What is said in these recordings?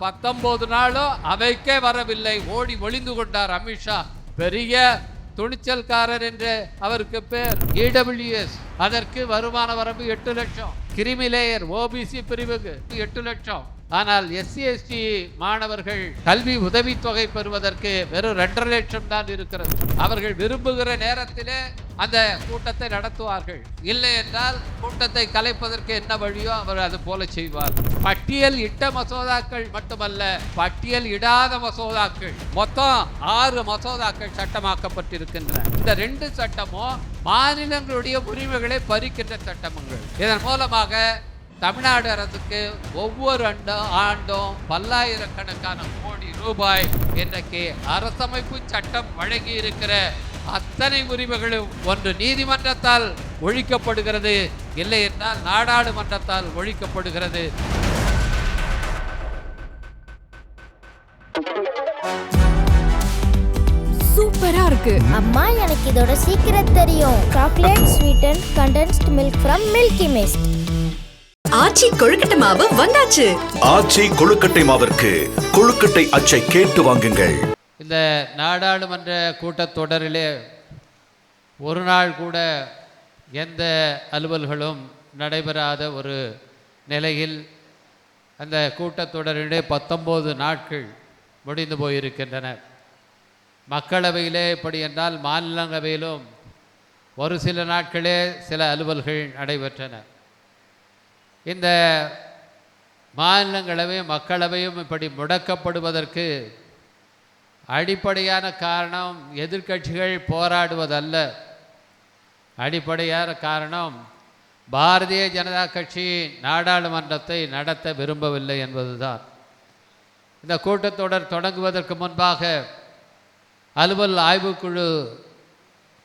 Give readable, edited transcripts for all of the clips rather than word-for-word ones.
19 நாளும் அவைக்கே வரவில்லை, ஓடி ஒளிந்து கொண்டார் அமித்ஷா. பெரிய துணிச்சல்காரர் என்று அவருக்கு பேர். இடபிள்யூஎஸ் அதற்கு வருமான வரம்பு 8 லட்சம், கிரிமிலேயர் ஓபிசி பிரிவுக்கு 8 லட்சம். ஆனால் எஸ்சி எஸ்டி மாணவர்கள் கல்வி உதவித்தொகை பெறுவதற்கு வெறும் 2.5 லட்சம் தான் இருக்கிறது. அவர்கள் விரும்புகிற நேரத்திலே அந்த கூட்டத்தை நடத்துவார்கள். இல்லை என்றால் கூட்டத்தை கலைப்பதற்கு என்ன வழியோ அவர் அது போல செய்வார். பட்டியல் இட்ட மசோதாக்கள் மட்டுமல்ல, பட்டியல் இடாத மசோதாக்கள் மொத்தம் 6 மசோதாக்கள் சட்டமாக்கப்பட்டிருக்கின்றன. இந்த 2 சட்டமும் மாநிலங்களுடைய உரிமைகளை பறிக்கின்ற சட்டங்கள். இதன் மூலமாக தமிழ்நாடு அரசுக்கு ஒவ்வொரு ஆண்டும் பல்லாயிரக்கணக்கான கோடி ரூபாய் இன்றைக்கு அரசமைப்பு சட்டம் வழங்கி இருக்கிற அத்தனை உரிமைகளும் ஒன்று நீதிமன்றத்தால் ஒழிக்கப்படுகிறது, இல்லை என்றால் நாடாளுமன்றத்தால் ஒழிக்கப்படுகிறது. சூப்பரா இருக்கு அம்மா, எனக்கு இதோட சீக்கிரம் தெரியும். Chocolate sweetened condensed milk from milky mist. Aachi கொழுக்கட்டை மாவு வந்தாச்சு. ஆச்சி கொழுக்கட்டை மாவிற்கு கொழுக்கட்டை அச்சை கேட்டு வாங்குங்கள். இந்த நாடாளுமன்ற கூட்டத்தொடரிலே ஒரு நாள் கூட எந்த அலுவல்களும் நடைபெறாத ஒரு நிலையில் அந்த கூட்டத்தொடரிலே 19 நாட்கள் முடிந்து போயிருக்கின்றன. மக்களவையிலே எப்படி என்றால் மாநிலங்களவையிலும் ஒரு சில நாட்களே சில அலுவல்கள் நடைபெற்றன. இந்த மாநிலங்களவை மக்களவையும் இப்படி முடக்கப்படுவதற்கு அடிப்படையான காரணம் எதிர்க்கட்சிகள் போராடுவதல்ல. அடிப்படையான காரணம் பாரதிய ஜனதா கட்சி நாடாளுமன்றத்தை நடத்த விரும்பவில்லை என்பதுதான். இந்த கூட்டத்தொடர் தொடங்குவதற்கு முன்பாக அலுவல் ஆய்வுக்குழு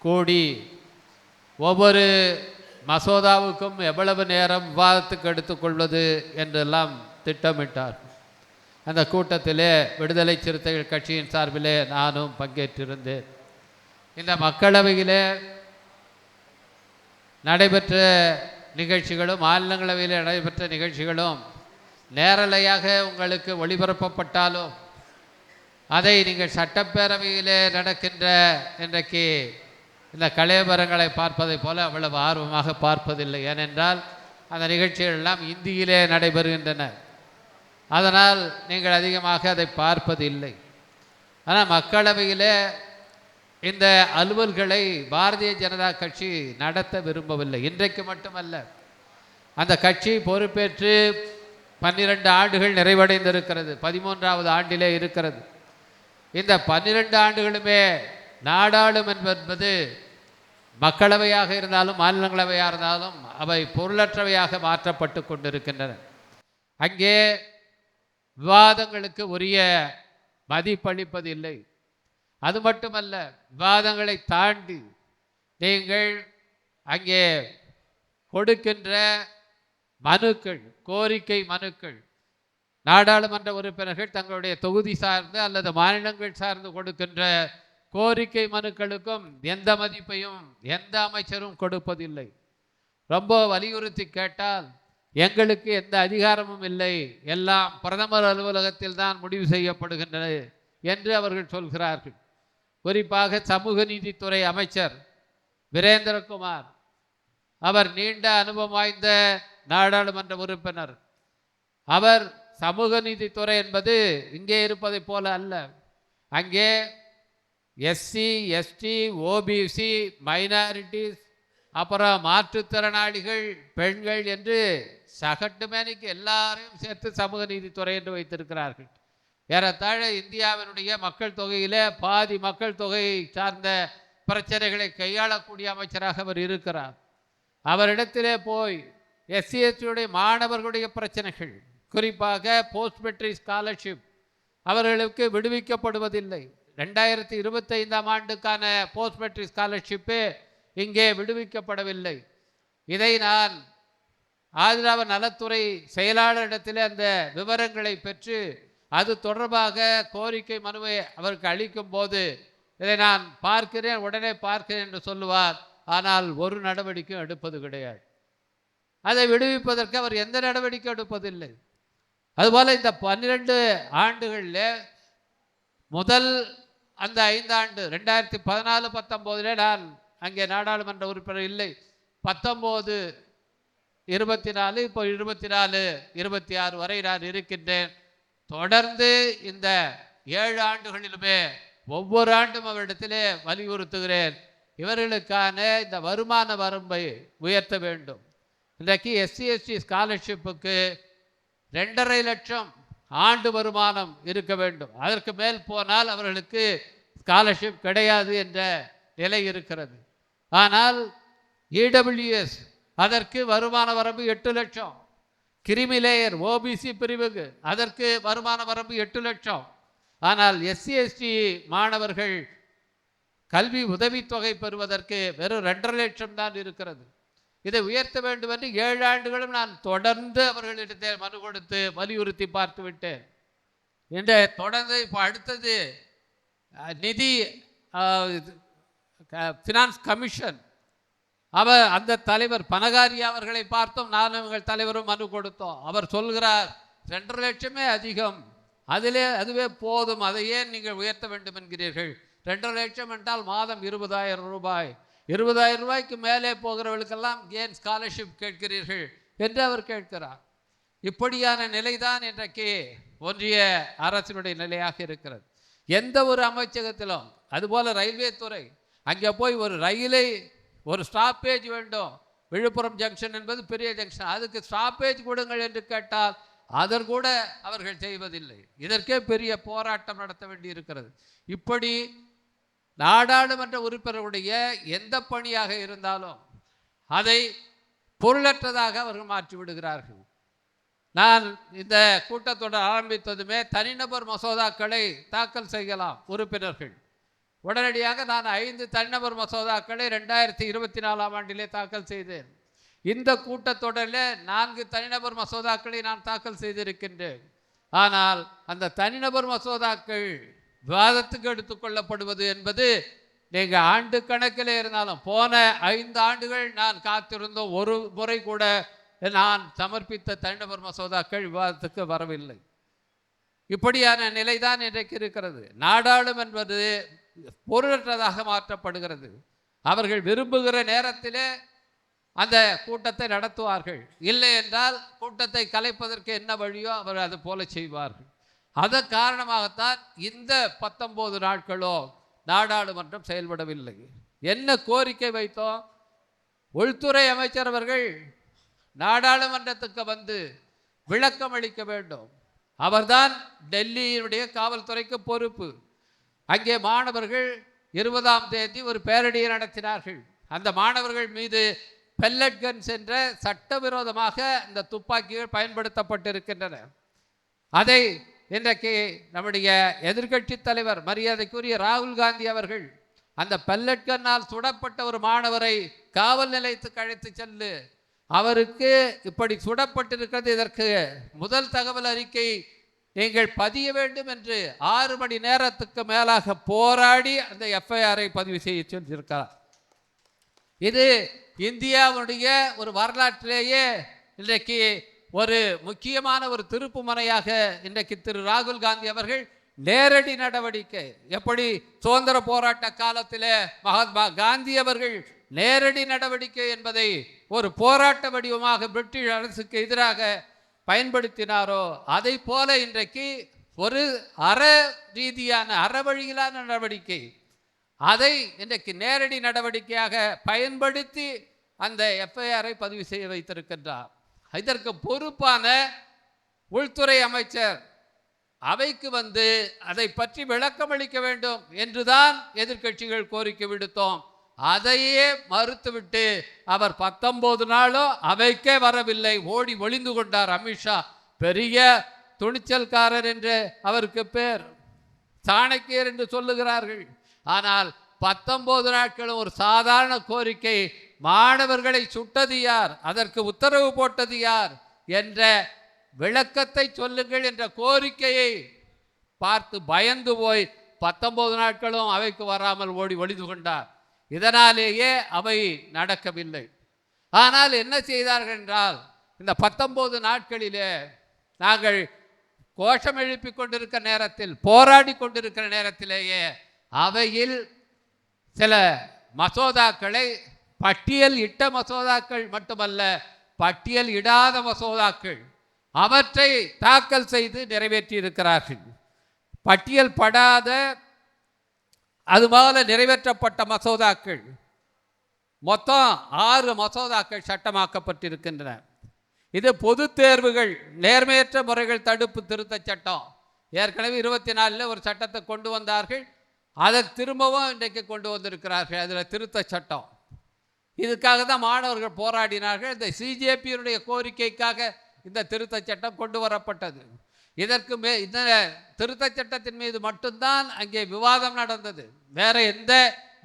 கூடி ஒவ்வொரு மசோதாவுக்கும் எவ்வளவு நேரம் விவாதத்துக்கு எடுத்துக்கொள்வது என்றெல்லாம் திட்டமிட்டார். அந்த கூட்டத்திலே விடுதலை சிறுத்தைகள் கட்சியின் சார்பிலே நானும் பங்கேற்றிருந்தேன். இந்த மக்களவையிலே நடைபெற்ற நிகழ்ச்சிகளும் மாநிலங்களவையில் நடைபெற்ற நிகழ்ச்சிகளும் நேரலையாக உங்களுக்கு ஒளிபரப்பப்பட்டாலும் அதை நீங்கள் சட்டப்பேரவையிலே நடக்கின்ற இன்றைக்கு இந்த கலையபரங்களை பார்ப்பதை போல அவ்வளவு ஆர்வமாக பார்ப்பதில்லை. ஏனென்றால் அந்த நிகழ்ச்சிகள் எல்லாம் இந்தியிலே நடைபெறுகின்றன. அதனால் நீங்கள் அதிகமாக அதை பார்ப்பதில்லை. ஆனால் மக்களவையிலே இந்த அலுவல்களை பாரதிய ஜனதா கட்சி நடத்த விரும்பவில்லை. இன்றைக்கு மட்டுமல்ல, அந்த கட்சி பொறுப்பேற்று 12 ஆண்டுகள் நிறைவடைந்திருக்கிறது, 13வது ஆண்டிலே இருக்கிறது. இந்த 12 ஆண்டுகளுமே நாடாளுமன்றம் என்பது மக்களவையாக இருந்தாலும் மாநிலங்களவையாக இருந்தாலும் அவை பொருளற்றவையாக மாற்றப்பட்டு கொண்டிருக்கின்றன. அங்கே விவாதங்களுக்கு உரிய மதிப்பளிப்பதில்லை. அது மட்டுமல்ல, விவாதங்களை தாண்டி நீங்கள் அங்கே கொடுக்கின்ற மனுக்கள், கோரிக்கை மனுக்கள், நாடாளுமன்ற உறுப்பினர்கள் தங்களுடைய தொகுதி சார்ந்து அல்லது மாநிலங்கள் சார்ந்து கொடுக்கின்ற கோரிக்கை மனுக்களுக்கும் எந்த மதிப்பையும் எந்த அமைச்சரும் கொடுப்பதில்லை. ரொம்ப வலியுறுத்தி கேட்டால் எங்களுக்கு எந்த அதிகாரமும் இல்லை, எல்லாம் பிரதமர் அலுவலகத்தில் தான் முடிவு செய்யப்படுகின்றன என்று அவர்கள் சொல்கிறார்கள். குறிப்பாக சமூக நீதித்துறை அமைச்சர் வீரேந்திரகுமார், அவர் நீண்ட அனுபவம் வாய்ந்த நாடாளுமன்ற உறுப்பினர். அவர் சமூக நீதித்துறை என்பது இங்கே இருப்பதை போல அல்ல. அங்கே எஸ்சி எஸ்டி ஓபிசி மைனாரிட்டிஸ், அப்புறம் மாற்றுத்திறனாளிகள், பெண்கள் என்று சகட்டு மேனிக்கு எல்லாரையும் சேர்த்து சமூக நீதித்துறை என்று வைத்திருக்கிறார்கள். ஏறத்தாழ இந்தியாவினுடைய மக்கள் தொகையிலே பாதி மக்கள் தொகையை சார்ந்த பிரச்சனைகளை கையாளக்கூடிய அமைச்சராக அவர் இருக்கிறார். அவரிடத்திலே போய் எஸ்சி எஸ்டியுடைய மாணவர்களுடைய பிரச்சனைகள், குறிப்பாக போஸ்ட் மெட்ரிக் ஸ்காலர்ஷிப் அவர்களுக்கு விடுவிக்கப்படுவதில்லை. 2025ஆம் ஆண்டுக்கான போஸ்ட் மெட்ரிக் ஸ்காலர்ஷிப்பு இங்கே விடுவிக்கப்படவில்லை. இதை நான் ஆதிராவ நலத்துறை செயலாளரிடத்தில் அந்த விவரங்களை பெற்று அது தொடர்பாக கோரிக்கை மனுவை அவருக்கு அளிக்கும் போது இதை நான் பார்க்கிறேன், உடனே பார்க்கிறேன் என்று சொல்லுவார். ஆனால் ஒரு நடவடிக்கையும் எடுப்பது கிடையாது. அதை விடுவிப்பதற்கு அவர் எந்த நடவடிக்கை எடுப்பதில்லை. அதுபோல் இந்த 12 ஆண்டுகளில் முதல் அந்த 5 ஆண்டு 2014-19 நான் அங்கே நாடாளுமன்ற உறுப்பினர் இல்லை. 19, 24, இப்போ 24, 26 வரை நான் இருக்கின்றேன். தொடர்ந்து இந்த 7 ஆண்டுகளிலுமே ஒவ்வொரு ஆண்டும் அவரிடத்திலே வலியுறுத்துகிறேன், இவர்களுக்கான இந்த வருமான வரம்பை உயர்த்த வேண்டும். இன்றைக்கு SC/ST ஸ்காலர்ஷிப்புக்கு 2.5 லட்சம் ஆண்டு வருமானம் இருக்க வேண்டும். அதற்கு மேல் போனால் அவர்களுக்கு ஸ்காலர்ஷிப் கிடையாது என்ற நிலை இருக்கிறது. ஆனால் EWS அதற்கு வருமான வரம்பு 8 லட்சம். கிரிமிலேயர் OBC பிரிவுக்கு அதற்கு வருமான வரம்பு 8 லட்சம். ஆனால் SC/ST மாணவர்கள் கல்வி உதவித்தொகை பெறுவதற்கு வெறும் 2.5 லட்சம் தான் இருக்கிறது. இதை உயர்த்த வேண்டும் என்று 7 ஆண்டுகளும் நான் தொடர்ந்து அவர்களிடத்தில் மனு கொடுத்து வலியுறுத்தி பார்த்து விட்டேன். என்ற தொடர்ந்து இப்போ அடுத்தது நிதி ஃபினான்ஸ் கமிஷன் அந்த தலைவர் பனகாரியா அவர்களை பார்த்தோம், நானும் எங்கள் தலைவரும் மனு கொடுத்தோம். அவர் சொல்கிறார் 2.5 லட்சமே அதிகம், அதுவே போதும், அதை ஏன் நீங்கள் உயர்த்த வேண்டும் என்கிறீர்கள்? 2.5 லட்சம் என்றால் மாதம் 20,000 ரூபாய், 20,000 ரூபாய்க்கு மேலே போகிறவர்களுக்கெல்லாம் ஏன் ஸ்காலர்ஷிப் கேட்கிறீர்கள் என்று அவர் கேட்கிறார். இப்படியான நிலைதான் இன்றைக்கு ஒன்றிய அரசினுடைய நிலையாக இருக்கிறது. எந்த ஒரு அமைச்சகத்திலும் அதுபோல் ரயில்வே துறை, அங்கே போய் ஒரு ரயிலை ஒரு ஸ்டாப்பேஜ் வேண்டும், விழுப்புரம் ஜங்ஷன் என்பது பெரிய ஜங்ஷன், அதுக்கு ஸ்டாப்பேஜ் கொடுங்கள் என்று கேட்டால் அதற்கூட அவர்கள் செய்வதில்லை. இதற்கே பெரிய போராட்டம் நடத்த வேண்டி இருக்கிறது. இப்படி நாடாளுமன்ற உறுப்பினருடைய எந்த பணியாக இருந்தாலும் அதை பொருளற்றதாக அவர்கள் மாற்றி விடுகிறார்கள். நான் இந்த கூட்டத்தொடர் ஆரம்பித்ததுமே தனிநபர் மசோதாக்களை தாக்கல் செய்யலாம் உறுப்பினர்கள். உடனடியாக நான் 5 தனிநபர் மசோதாக்களை 2024 ஆண்டிலே தாக்கல் செய்தேன். இந்த கூட்டத்தொடரில் 4 தனிநபர் மசோதாக்களை நான் தாக்கல் செய்திருக்கின்றேன். ஆனால் அந்த தனிநபர் மசோதாக்கள் விவாதத்துக்கு எடுத்துக்கொள்ளப்படுவது என்பது நீங்கள் ஆண்டு கணக்கில் இருந்தாலும், போன 5 ஆண்டுகள் நான் காத்திருந்தோம், ஒரு முறை கூட நான் சமர்ப்பித்த தனிநபர் மசோதாக்கள் விவாதத்துக்கு வரவில்லை. இப்படியான நிலைதான் இன்றைக்கு இருக்கிறது. நாடாளுமன்றம் என்பது பொருளற்றதாக மாற்றப்படுகிறது. அவர்கள் விரும்புகிற நேரத்திலே அந்த கூட்டத்தை நடத்துவார்கள், இல்லை என்றால் கூட்டத்தை கலைப்பதற்கு என்ன வழியோ அவர் அது போல செய்வார்கள். அதன் காரணமாகத்தான் இந்த 19 நாட்களோ நாடாளுமன்றம் செயல்படவில்லை. என்ன கோரிக்கை வைத்தோம்? உள்துறை அமைச்சர் அவர்கள் நாடாளுமன்றத்துக்கு வந்து விளக்கம் அளிக்க வேண்டும். அவர்தான் டெல்லியினுடைய காவல்துறைக்கு பொறுப்பு. அங்கே மாணவர்கள் 20ஆம் தேதி ஒரு பேரணியை நடத்தினார்கள். அந்த மாணவர்கள் மீது பெல்லட் கன்ஸ் என்ற சட்டவிரோதமாக இந்த துப்பாக்கிகள் பயன்படுத்தப்பட்டிருக்கின்றன. அதை இன்றைக்கு நம்முடைய எதிர்க்கட்சி தலைவர் மரியாதைக்குரிய ராகுல் காந்தி அவர்கள் அந்த பெல்லட் கன்னால் சுடப்பட்ட ஒரு மாணவரை காவல் நிலையத்துக்கு அழைத்து சென்று அவருக்கு இப்படி சுடப்பட்டிருக்கிறது, இதற்கு முதல் தகவல் அறிக்கை நீங்கள் பதிய வேண்டும் என்று 6 மணி நேரத்துக்கு மேலாக போராடி அந்த FIR-ஐ பதிவு செய்ய சென்றிருக்கிறார். இது இந்தியாவுடைய ஒரு வரலாற்றிலேயே இன்றைக்கு ஒரு முக்கியமான ஒரு திருப்பு முனையாக இன்றைக்கு திரு ராகுல் காந்தி அவர்கள் நேரடி நடவடிக்கை, எப்படி சுதந்திர போராட்ட காலத்தில் மகாத்மா காந்தி அவர்கள் நேரடி நடவடிக்கை என்பதை ஒரு போராட்ட வடிவமாக பிரிட்டிஷ் அரசுக்கு எதிராக பயன்படுத்தினாரோ அதை போல இன்றைக்கு ஒரு அறவழியிலான நடவடிக்கை, அதை இன்றைக்கு நேரடி நடவடிக்கையாக பயன்படுத்தி அந்த FIR-ஐ பதிவு செய்ய வைத்திருக்கின்றார். இதற்கு பொறுப்பான உள்துறை அமைச்சர் அவைக்கு வந்து அதை பற்றி விளக்கம் அளிக்க வேண்டும் என்றுதான் எதிர்க்கட்சிகள் கோரிக்கை விடுத்தோம். அதையே மறுத்துவிட்டு அவர் 19 நாளோ அவைக்கே வரவில்லை, ஓடி ஒளிந்து கொண்டார். அமித்ஷா பெரிய துணிச்சல்காரர் என்று அவருக்கு பேர், சாணக்கியர் என்று சொல்லுகிறார்கள். ஆனால் 19 நாட்களும் ஒரு சாதாரண கோரிக்கை, மாணவர்களை சுட்டது யார், அதற்கு உத்தரவு போட்டது யார் என்ற விளக்கத்தை சொல்லுங்கள் என்ற கோரிக்கையை பார்த்து பயந்து போய் 19 நாட்களும் அவைக்கு வராமல் ஓடி ஒளிந்து கொண்டார். இதனாலேயே அவை நடக்கவில்லை. ஆனால் என்ன செய்தார்கள் என்றால், இந்த 19 நாட்களிலே நாங்கள் கோஷம் எழுப்பி கொண்டிருக்கிற நேரத்தில், போராடி கொண்டிருக்கிற நேரத்திலேயே அவையில் சில மசோதாக்களை, பட்டியல் இட்ட மசோதாக்கள் மட்டுமல்ல, பட்டியல் இடாத மசோதாக்கள், அவற்றை தாக்கல் செய்து நிறைவேற்றி இருக்கிறார்கள். பட்டியல் படாத அதுபோல நிறைவேற்றப்பட்ட மசோதாக்கள் மொத்தம் 6 மசோதாக்கள் சட்டமாக்கப்பட்டிருக்கின்றன. இது பொது தேர்வுகள் நேர்மையற்ற முறைகள் தடுப்பு திருத்த சட்டம். ஏற்கனவே 24 ஒரு சட்டத்தை கொண்டு வந்தார்கள். அதை திரும்பவும் இன்றைக்கு கொண்டு வந்திருக்கிறார்கள். அதில் திருத்த சட்டம். இதுக்காக தான் மாணவர்கள் போராடினார்கள். இந்த சிஜேபியினுடைய கோரிக்கைக்காக இந்த திருத்த சட்டம் கொண்டு வரப்பட்டது. இதற்கு இந்த திருத்த சட்டத்தின் மீது மட்டும்தான் அங்கே விவாதம் நடந்தது. வேற எந்த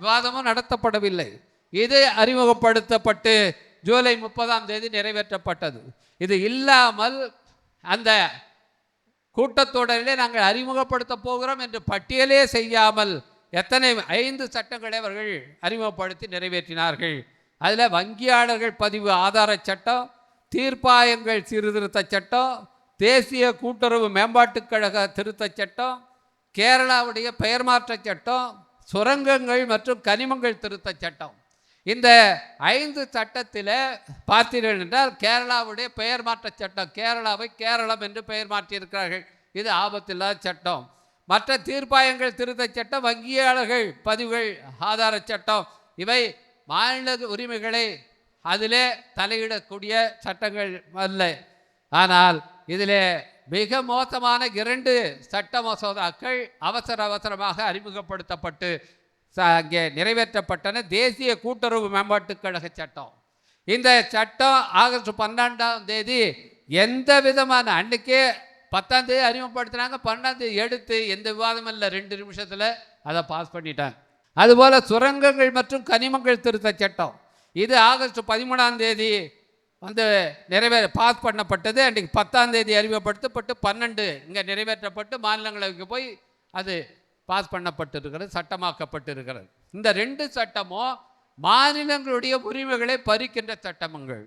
விவாதமும் நடத்தப்படவில்லை. இது அறிமுகப்படுத்தப்பட்டு ஜூலை 30 நிறைவேற்றப்பட்டது. இது இல்லாமல் அந்த கூட்டத்தொடரிலே நாங்கள் அறிமுகப்படுத்த போகிறோம் என்று பட்டியலே செய்யாமல் எத்தனை 5 சட்டங்களை அவர்கள் அறிமுகப்படுத்தி நிறைவேற்றினார்கள். அதில் வங்கியாளர்கள் பதிவு ஆதார சட்டம், தீர்ப்பாயங்கள் சீர்திருத்த சட்டம், தேசிய கூட்டுறவு மேம்பாட்டுக் கழக திருத்த சட்டம், கேரளாவுடைய பெயர் மாற்ற சட்டம், சுரங்கங்கள் மற்றும் கனிமங்கள் திருத்த சட்டம். இந்த 5 சட்டத்தில் பார்த்தீர்கள் என்றால் கேரளாவுடைய பெயர் மாற்ற சட்டம், கேரளாவை கேரளம் என்று பெயர் மாற்றியிருக்கிறார்கள். இது ஆபத்தில்லாத சட்டம். மற்ற தீர்ப்பாயங்கள் திருத்த சட்டம், வங்கியாளர்கள் பதிவுகள் ஆதார சட்டம், இவை மாநில உரிமைகளை அதிலே தலையிடக்கூடிய சட்டங்கள் அல்ல. ஆனால் இதில் மிக மோசமான 2 சட்ட மசோதாக்கள் அவசரமாக அறிமுகப்படுத்தப்பட்டு அங்கே நிறைவேற்றப்பட்டன. தேசிய கூட்டுறவு மேம்பாட்டுக் கழக சட்டம். இந்த சட்டம் ஆகஸ்ட் 12 எந்த விதமான, அன்றைக்கே 10 அறிமுகப்படுத்தினாங்க, 12 எடுத்து எந்த விவாதமும் இல்லை, 2 நிமிஷத்தில் அதை பாஸ் பண்ணிட்டாங்க. அதுபோல் சுரங்கங்கள் மற்றும் கனிமங்கள் திருத்த சட்டம், இது ஆகஸ்ட் 13 பாஸ் பண்ணப்பட்டது. அன்றைக்கு 10 அறிமுகப்படுத்தப்பட்டு 12 இங்கே நிறைவேற்றப்பட்டு மாநிலங்களுக்கு போய் அது பாஸ் பண்ணப்பட்டிருக்கிறது, சட்டமாக்கப்பட்டிருக்கிறது. இந்த 2 சட்டமும் மாநிலங்களுடைய உரிமைகளை பறிக்கின்ற சட்டங்கள்.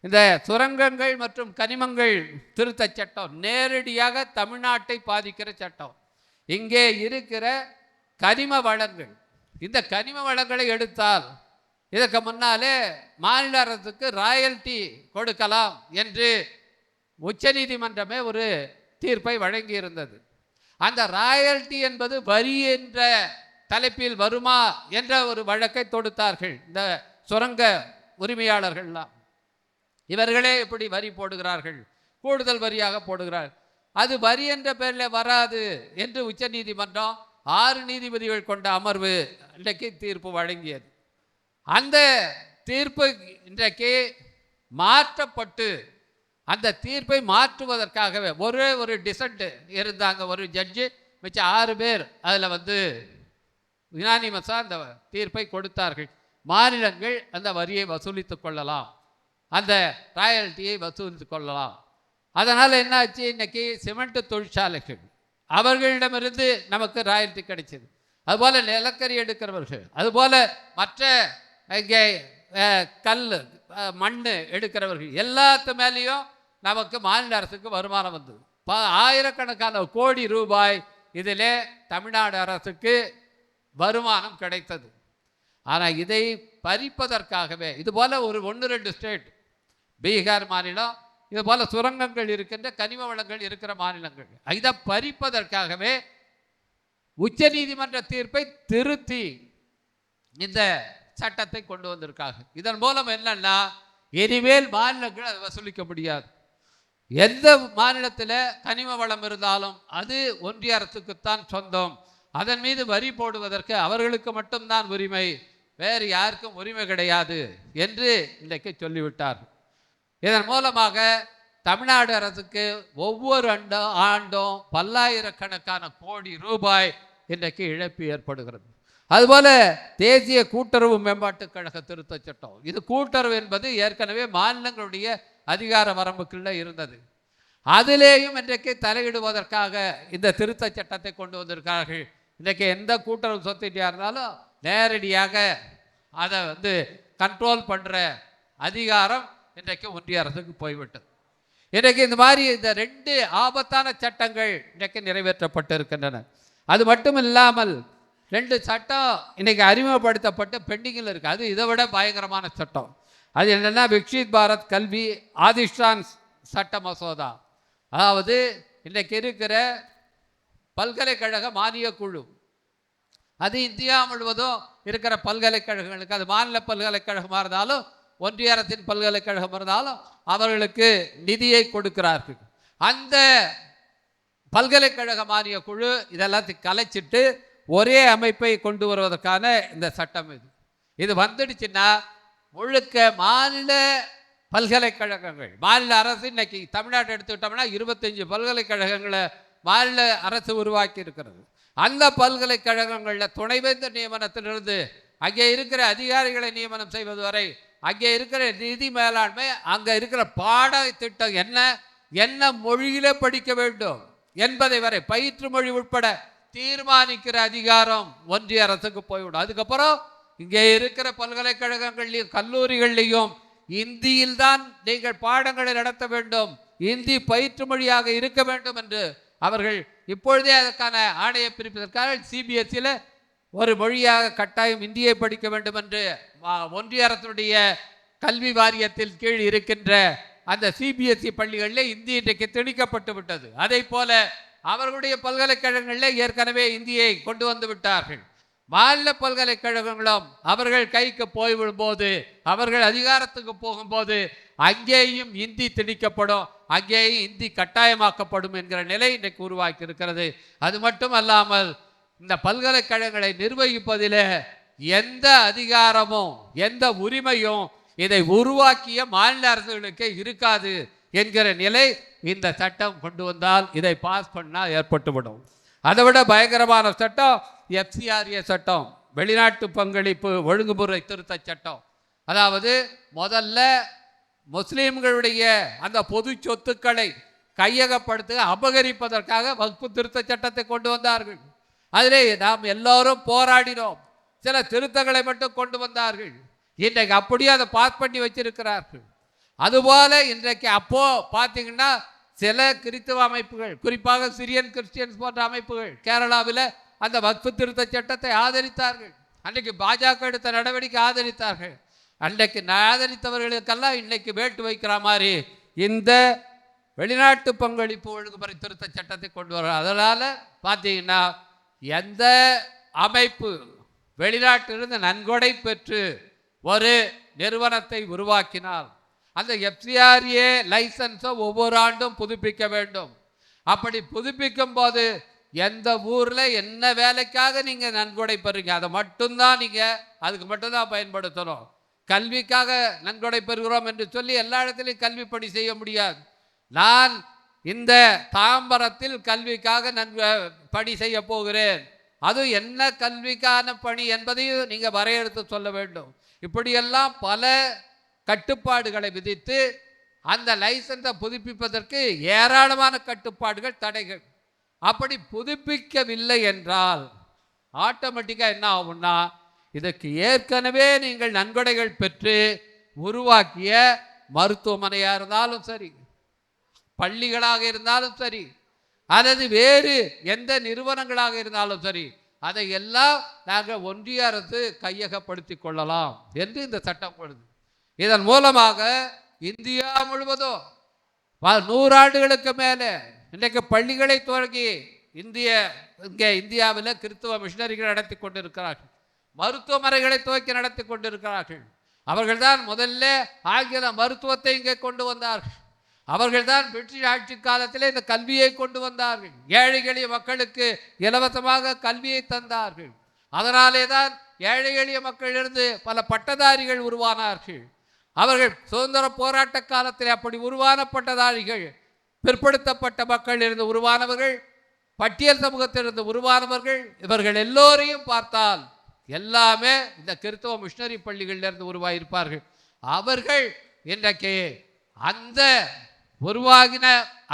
இந்த சுரங்கங்கள் மற்றும் கனிமங்கள் திருத்த சட்டம் நேரடியாக தமிழ்நாட்டை பாதிக்கிற சட்டம். இங்கே இருக்கிற கனிம வளங்கள், இந்த கனிம வளங்களை எடுத்தால் இதற்கு முன்னாலே மாநில அரசுக்கு ராயல்டி கொடுக்கலாம் என்று உச்சநீதிமன்றமே ஒரு தீர்ப்பை வழங்கியிருந்தது. அந்த ராயல்டி என்பது வரி என்ற தலைப்பில் வருமா என்ற ஒரு வழக்கை தொடுத்தார்கள் இந்த சுரங்க உரிமையாளர்கள்லாம். இவர்களே இப்படி வரி போடுகிறார்கள், கூடுதல் வரியாக போடுகிறார்கள், அது வரி என்ற பெயரில் வராது என்று உச்சநீதிமன்றம் 6 நீதிபதிகள் கொண்ட அமர்வு இன்றைக்கு தீர்ப்பு வழங்கியது. அந்த தீர்ப்பு இன்றைக்கு மாற்றப்பட்டு, அந்த தீர்ப்பை மாற்றுவதற்காகவே ஒரு டிசன்ட் இருந்தாங்க, ஒரு ஜட்ஜு, மிச்சம் 6 பேர் அதில் யுனானிமஸாக அந்த தீர்ப்பை கொடுத்தார்கள். மாநிலங்கள் அந்த வரியை வசூலித்து கொள்ளலாம், அந்த ராயல்ட்டியை வசூலித்து கொள்ளலாம். அதனால் என்னாச்சு, இன்றைக்கி சிமெண்ட் தொழிற்சாலைகள் அவர்களிடமிருந்து நமக்கு ராயல்ட்டி கிடைச்சிது. அதுபோல் நிலக்கரி எடுக்கிறவர்கள், அதுபோல் மற்ற இங்கே கல் மண் எடுக்கிறவர்கள் எல்லாத்து மேலேயும் நமக்கு மாநில அரசுக்கு வருமானம் வந்தது. ஆயிரக்கணக்கான கோடி ரூபாய் இதிலே தமிழ்நாடு அரசுக்கு வருமானம் கிடைத்தது. ஆனால் இதை பறிப்பதற்காகவே இதுபோல் ஒரு 1-2 ஸ்டேட், பீகார் மாநிலம், இதுபோல் சுரங்கங்கள் இருக்கின்ற கனிம வளங்கள் இருக்கிற மாநிலங்கள், இதை பறிப்பதற்காகவே உச்ச நீதிமன்ற தீர்ப்பை திருத்தி இந்த சட்டத்தை கொண்டு வந்திருக்காங்க. இதன் மூலம் என்னன்னா, இனிமேல் மாநிலங்கள் அதை வசூலிக்க முடியாது. எந்த மாநிலத்தில் கனிம வளம் இருந்தாலும் அது ஒன்றிய அரசுக்குத்தான் சொந்தம், அதன் மீது வரி போடுவதற்கு அவர்களுக்கு மட்டும்தான் உரிமை, வேறு யாருக்கும் உரிமை கிடையாது என்று இன்றைக்கு சொல்லிவிட்டார். இதன் மூலமாக தமிழ்நாடு அரசுக்கு ஒவ்வொரு ஆண்டும் பல்லாயிரக்கணக்கான கோடி ரூபாய் இன்றைக்கு இழப்பு ஏற்படுகிறது. அதுபோல் தேசிய கூட்டுறவு மேம்பாட்டுக் கழக திருத்த சட்டம், இது கூட்டுறவு என்பது ஏற்கனவே மாநிலங்களுடைய அதிகார வரம்புக்குள்ளே இருந்தது. அதிலேயும் இன்றைக்கு தலையிடுவதற்காக இந்த திருத்த சட்டத்தை கொண்டு வந்திருக்கார்கள். இன்றைக்கு எந்த கூட்டுறவு சொசைட்டியாக இருந்தாலும் நேரடியாக அதை கண்ட்ரோல் பண்ணுற அதிகாரம் இன்றைக்கு ஒன்றிய அரசுக்கு போய்விட்டது. இன்றைக்கு இந்த மாதிரி இந்த 2 ஆபத்தான சட்டங்கள் இன்றைக்கு நிறைவேற்றப்பட்டு இருக்கின்றன. அது மட்டும் இல்லாமல் 2 சட்டம் இன்றைக்கி அறிமுகப்படுத்தப்பட்டு பெண்டிங்கில் இருக்குது. அது இதை விட பயங்கரமான சட்டம். அது என்னென்னா விக்ஷித் பாரத் கல்வி ஆதிஷ்டான் சட்ட மசோதா. அதாவது இன்றைக்கு இருக்கிற பல்கலைக்கழக மானிய குழு, அது இந்தியா முழுவதும் இருக்கிற பல்கலைக்கழகங்களுக்கு, அது மாநில பல்கலைக்கழகமாக இருந்தாலும் ஒன்றிய அரசின் பல்கலைக்கழகம் இருந்தாலும் அவர்களுக்கு நிதியை கொடுக்கிறார்கள். அந்த பல்கலைக்கழக மானிய குழு இதெல்லாத்தையும் கலைச்சிட்டு ஒரே அமைப்பை கொண்டு வருவதற்கான இந்த சட்டம் இது வந்துடுச்சுன்னா முழுக்க மாநில பல்கலைக்கழகங்கள், மாநில அரசு இன்னைக்கு தமிழ்நாட்டை எடுத்துக்கிட்டோம்னா 25 பல்கலைக்கழகங்களை மாநில அரசு உருவாக்கி இருக்கிறது. அந்த பல்கலைக்கழகங்களில் துணைவேந்தர் நியமனத்திலிருந்து அங்கே இருக்கிற அதிகாரிகளை நியமனம் செய்வது வரை, அங்கே இருக்கிற நிதி மேலாண்மை, அங்கே இருக்கிற பாடத்திட்டம் என்ன மொழியிலே படிக்க வேண்டும் என்பதை வரை பயிற்று மொழி உட்பட தீர்மானிக்கிற அதிகாரம் ஒன்றிய அரசுக்கு போய்விடும். அதுக்கப்புறம் இங்கே இருக்கிற பல்கலைக்கழகங்கள்லையும் கல்லூரிகள்லையும் இந்தியில்தான் நீங்கள் பாடங்களை நடத்த வேண்டும், இந்தி பயிற்று மொழியாக இருக்க வேண்டும் என்று அவர்கள் இப்பொழுதே அதற்கான ஆணையை பிரிப்பதற்காக சிபிஎஸ்சியில் ஒரு மொழியாக கட்டாயம் இந்தியை படிக்க வேண்டும் என்று ஒன்றிய அரசுடைய கல்வி வாரியத்தில் கீழ் இருக்கின்ற அந்த சிபிஎஸ்சி பள்ளிகளில் இந்தி இன்றைக்கு திணிக்கப்பட்டு விட்டது. அதை போல அவர்களுடைய பல்கலைக்கழகங்களில் ஏற்கனவே இந்தியை கொண்டு வந்து விட்டார்கள். மாநில பல்கலைக்கழகங்களும் அவர்கள் கைக்கு போய்விடும்போது, அவர்கள் அதிகாரத்துக்கு போகும்போது அங்கேயும் இந்தி திணிக்கப்படும், அங்கேயும் இந்தி கட்டாயமாக்கப்படும் என்கிற நிலை இன்றைக்கு உருவாக்கி இருக்கிறது. அது மட்டும் அல்லாமல் இந்த பல்கலைக்கழகங்களை நிர்வகிப்பதில் எந்த அதிகாரமும் எந்த உரிமையும் இதை உருவாக்கிய மாநில அரசுகளுக்கு இருக்காது என்கிற நிலை இந்த சட்டம் கொண்டு வந்தால், இதை பாஸ் பண்ணால் ஏற்பட்டுவிடும். அதை விட பயங்கரமான சட்டம் FCRA சட்டம், வெளிநாட்டு பங்களிப்பு ஒழுங்குமுறை திருத்த சட்டம். அதாவது முதல்ல முஸ்லீம்களுடைய அந்த பொது சொத்துக்களை கையகப்படுத்த அபகரிப்பதற்காக வக்ஃபு திருத்த சட்டத்தை கொண்டு வந்தார்கள். அதிலே நாம் எல்லோரும் போராடினோம். சில திருத்தங்களை மட்டும் கொண்டு வந்தார்கள். இன்றைக்கு அப்படியே அதை பாஸ் பண்ணி வச்சிருக்கிறார்கள். அதுபோல இன்றைக்கு அப்போ பார்த்தீங்கன்னா சில கிறிஸ்தவ அமைப்புகள், குறிப்பாக சிரியன் கிறிஸ்டியன்ஸ் போன்ற அமைப்புகள் கேரளாவில் அந்த வக்ஃபு திருத்த சட்டத்தை ஆதரித்தார்கள். அன்றைக்கு பாஜக எடுத்த நடவடிக்கை ஆதரித்தார்கள். அன்றைக்கு ஆதரித்தவர்களுக்கெல்லாம் இன்னைக்கு வேட்டு வைக்கிற மாதிரி இந்த வெளிநாட்டு பங்களிப்பு ஒழுங்குமுறை திருத்த சட்டத்தை கொண்டு வர. அதனால் பார்த்தீங்கன்னா எந்த அமைப்பு வெளிநாட்டிலிருந்து நன்கொடை பெற்று ஒரு நிறுவனத்தை உருவாக்கினால் அந்த FCRA லைசன்ஸை ஒவ்வொரு ஆண்டும் புதுப்பிக்க வேண்டும். அப்படி புதுப்பிக்கும் போது எந்த ஊரில் என்ன வேலைக்காக நீங்கள் நன்கொடை பெறுறீங்க அதை மட்டும்தான் நீங்கள் அதுக்கு மட்டும்தான் பயன்படுத்தணும். கல்விக்காக நன்கொடை பெறுகிறோம் என்று சொல்லி எல்லா இடத்துலையும் கல்வி பணி செய்ய முடியாது. நான் இந்த தாம்பரத்தில் கல்விக்காக பணி செய்ய போகிறேன், அது என்ன கல்விக்கான பணி என்பதையும் நீங்கள் வரையறுத்து சொல்ல வேண்டும். இப்படியெல்லாம் பல கட்டுப்பாடுகளை விதித்து அந்த லைசன்ஸை புதுப்பிப்பதற்கு ஏராளமான கட்டுப்பாடுகள், தடைகள். அப்படி புதுப்பிக்கவில்லை என்றால் ஆட்டோமேட்டிக்காக என்ன ஆகும்னா, இதற்கு ஏற்கனவே நீங்கள் நன்கொடைகள் பெற்று உருவாக்கிய மருத்துவமனையாக இருந்தாலும் சரி, பள்ளிகளாக இருந்தாலும் சரி, அல்லது வேறு எந்த நிறுவனங்களாக இருந்தாலும் சரி, அதை எல்லாம் நாங்கள் ஒன்றிய அரசு கையகப்படுத்தி கொள்ளலாம் என்று இந்த சட்டம் கொடுது. இதன் மூலமாக இந்தியா முழுவதும் 100 ஆண்டுகளுக்கு மேலே இன்றைக்கு பள்ளிகளை துவங்கி இந்தியாவில் கிறிஸ்துவ மிஷனரிகள் நடத்தி கொண்டிருக்கிறார்கள். மருத்துவமனைகளை துவக்கி நடத்தி கொண்டிருக்கிறார்கள். அவர்கள்தான் முதல்ல ஆங்கில மருத்துவத்தை இங்கே கொண்டு வந்தார்கள். அவர்கள்தான் பிரிட்டிஷ் ஆட்சி காலத்தில் இந்த கல்வியை கொண்டு வந்தார்கள். ஏழை எளிய மக்களுக்கு இலவசமாக கல்வியை தந்தார்கள். அதனாலே தான் ஏழை எளிய மக்களிலிருந்து பல பட்டதாரிகள் உருவானார்கள். அவர்கள் சுதந்திர போராட்ட காலத்தில் அப்படி உருவான பட்டதாரிகள், பிற்படுத்தப்பட்ட மக்களிலிருந்து உருவானவர்கள், பட்டியல் சமூகத்திலிருந்து உருவானவர்கள், இவர்கள் எல்லோரையும் பார்த்தால் எல்லாமே இந்த கிறிஸ்தவ மிஷனரி பள்ளிகளிலிருந்து உருவாகியிருப்பார்கள். அவர்கள் இன்றைக்கு அந்த உருவாகின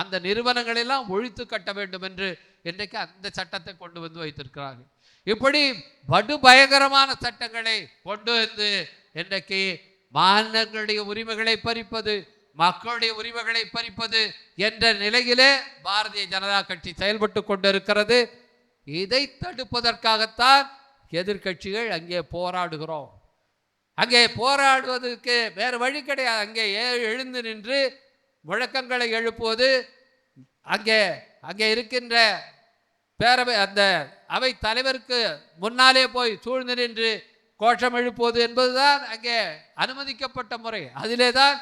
அந்த நிறுவனங்களெல்லாம் ஒழித்து கட்ட வேண்டும் என்று இன்றைக்கு அந்த சட்டத்தை கொண்டு வந்து வைத்திருக்கிறார்கள். இப்படி படுபயங்கரமான சட்டங்களை கொண்டு வந்து இன்றைக்கு மாநிலங்களுடைய உரிமைகளை பறிப்பது, மக்களுடைய உரிமைகளை பறிப்பது என்ற நிலையிலே பாரதிய ஜனதா கட்சி செயல்பட்டு கொண்டிருக்கிறது. இதை தடுப்பதற்காகத்தான் எதிர்க்கட்சிகள் அங்கே போராடுகிறோம். அங்கே போராடுவதற்கு வேறு வழி கிடையாது. அங்கே எழுந்து நின்று முழக்கங்களை எழுப்புவது, அங்கே இருக்கின்ற பேரவை அந்த அவை தலைவருக்கு முன்னாலே போய் சூழ்ந்து நின்று கோஷம் எழுப்புவது என்பதுதான் அங்கே அனுமதிக்கப்பட்ட முறை. அதிலே தான்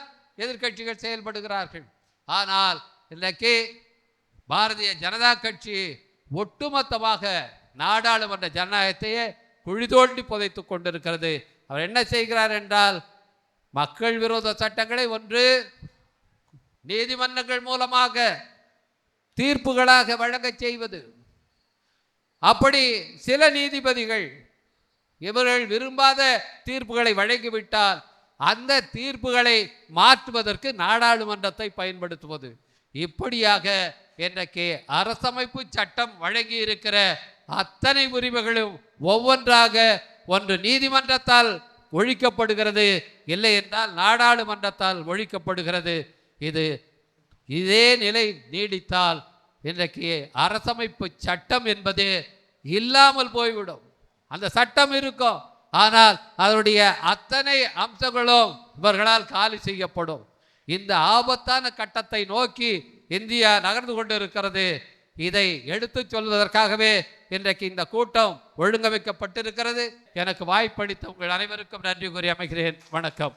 எதிர்க்கட்சிகள் செயல்படுகிறார்கள். ஆனால் இன்றைக்கு பாரதிய ஜனதா கட்சி ஒட்டுமொத்தமாக நாடாளுமன்ற ஜனநாயகத்தையே குழி தோண்டி புதைத்து கொண்டிருக்கிறது. அவர் என்ன செய்கிறார் என்றால், மக்கள் விரோத சட்டங்களை ஒன்று நீதிமன்றங்கள் மூலமாக தீர்ப்புகளாக வழங்க செய்வது. அப்படி சில நீதிபதிகள் இவர்கள் விரும்பாத தீர்ப்புகளை வழங்கிவிட்டால் அந்த தீர்ப்புகளை மாற்றுவதற்கு நாடாளுமன்றத்தை பயன்படுத்துவது. இப்படியாக இன்றைக்கு அரசமைப்பு சட்டம் வழங்கி இருக்கிற அத்தனை உரிமைகளும் ஒவ்வொன்றாக ஒன்று நீதிமன்றத்தால் ஒழிக்கப்படுகிறது, இல்லை என்றால் நாடாளுமன்றத்தால் ஒழிக்கப்படுகிறது. இதே நிலை நீடித்தால் இன்றைக்கு அரசமைப்பு சட்டம் என்பது இல்லாமல் போய்விடும். அந்த சட்டம் இருக்கும், ஆனால் அதனுடைய அத்தனை அம்சங்களும் இவர்களால் காலி செய்யப்படும். இந்த ஆபத்தான கட்டத்தை நோக்கி இந்தியா நகர்ந்து கொண்டிருக்கிறது. இதை எடுத்து சொல்வதற்காகவே இன்றைக்கு இந்த கூட்டம் ஒழுங்கமைக்கப்பட்டிருக்கிறது. எனக்கு வாய்ப்பளித்த உங்கள் அனைவருக்கும் நன்றி கூறி அமைகிறேன். வணக்கம்.